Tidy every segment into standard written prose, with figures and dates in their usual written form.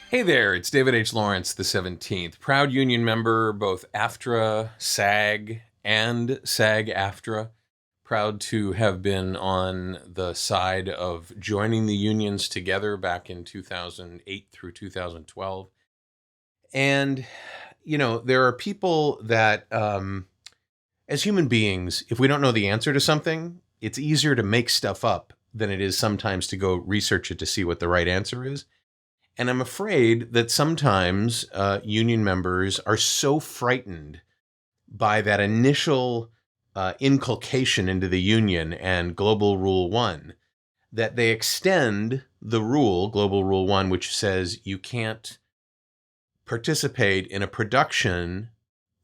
Hey there, it's David H. Lawrence, the 17th, proud union member, both AFTRA, SAG, and SAG-AFTRA. Proud to have been on the side of joining the unions together back in 2008 through 2012. And, there are people that, as human beings, if we don't know the answer to something, it's easier to make stuff up than it is sometimes to go research it to see what the right answer is. And I'm afraid that sometimes union members are so frightened by that initial inculcation into the union and Global Rule 1 that they extend the rule, Global Rule 1, which says you can't participate in a production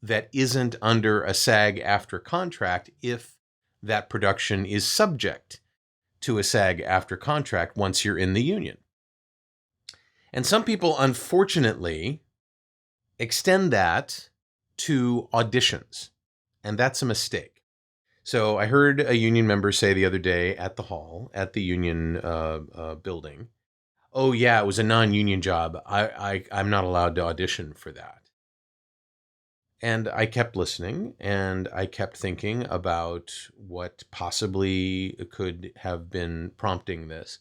that isn't under a SAG-AFTRA contract if that production is subject to a SAG-AFTRA contract once you're in the union. And some people, unfortunately, extend that to auditions, and that's a mistake. So I heard a union member say the other day at the hall, at the union building, oh yeah, it was a non-union job. I'm not allowed to audition for that. And I kept listening, and I kept thinking about what possibly could have been prompting this.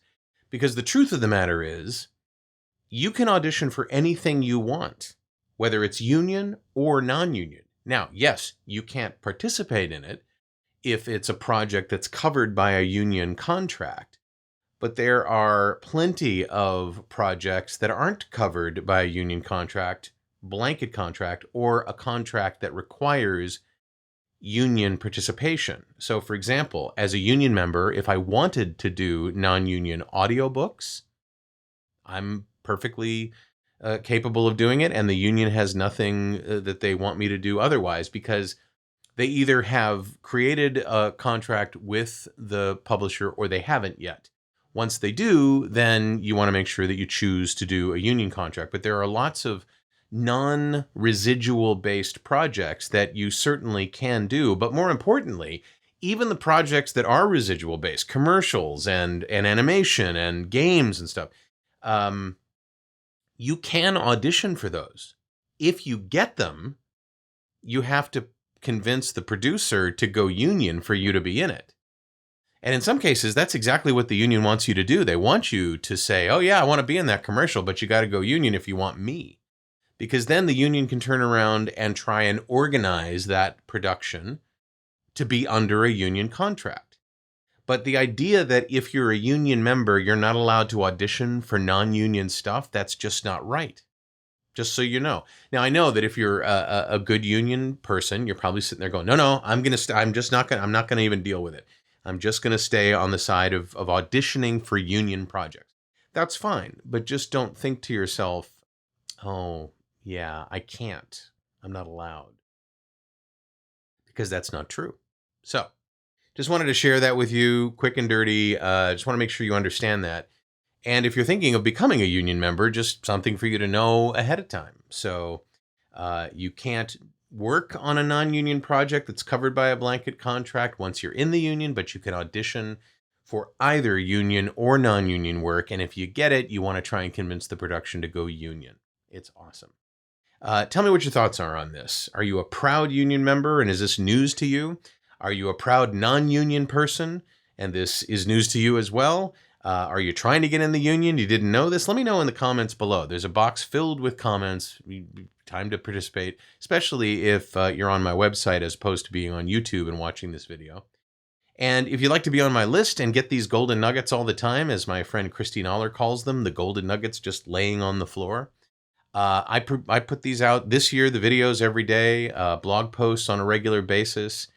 Because the truth of the matter is, you can audition for anything you want, whether it's union or non-union. Now, yes, you can't participate in it if it's a project that's covered by a union contract, but there are plenty of projects that aren't covered by a union contract, blanket contract, or a contract that requires union participation. So, for example, as a union member, if I wanted to do non-union audiobooks, I'm perfectly capable of doing it, and the union has nothing that they want me to do otherwise, because they either have created a contract with the publisher or they haven't yet. Once they do, then you want to make sure that you choose to do a union contract. But there are lots of non-residual based projects that you certainly can do. But more importantly, even the projects that are residual based, commercials and animation and games and stuff, you can audition for those. If you get them, you have to convince the producer to go union for you to be in it. And in some cases, that's exactly what the union wants you to do. They want you to say, oh yeah, I want to be in that commercial, but you got to go union if you want me. Because then the union can turn around and try and organize that production to be under a union contract. But the idea that if you're a union member, you're not allowed to audition for non-union stuff, that's just not right. Just so you know. Now, I know that if you're a good union person, you're probably sitting there going, no, I'm not going to even deal with it. I'm just going to stay on the side of auditioning for union projects. That's fine. But just don't think to yourself, oh, yeah, I can't. I'm not allowed. Because that's not true. So, just wanted to share that with you, quick and dirty. Just want to make sure you understand that. And if you're thinking of becoming a union member, just something for you to know ahead of time. So you can't work on a non-union project that's covered by a blanket contract once you're in the union, but you can audition for either union or non-union work. And if you get it, you want to try and convince the production to go union. It's awesome. Tell me what your thoughts are on this. Are you a proud union member, and is this news to you? Are you a proud non-union person, and this is news to you as well? Are you trying to get in the union? You didn't know this? Let me know in the comments below. There's a box filled with comments. Time to participate, especially if you're on my website as opposed to being on YouTube and watching this video. And if you'd like to be on my list and get these golden nuggets all the time, as my friend Christine Aller calls them, the golden nuggets just laying on the floor, I put these out this year, the videos every day, blog posts on a regular basis.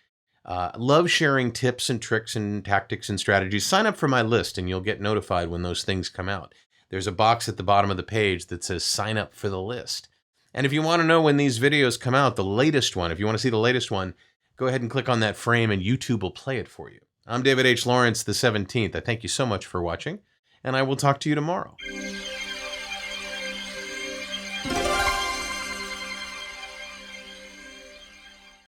Love sharing tips and tricks and tactics and strategies. Sign up for my list and you'll get notified when those things come out. There's a box at the bottom of the page that says sign up for the list. And if you want to know when these videos come out, the latest one, if you want to see the latest one, go ahead and click on that frame and YouTube will play it for you. I'm David H. Lawrence, the 17th. I thank you so much for watching, and I will talk to you tomorrow.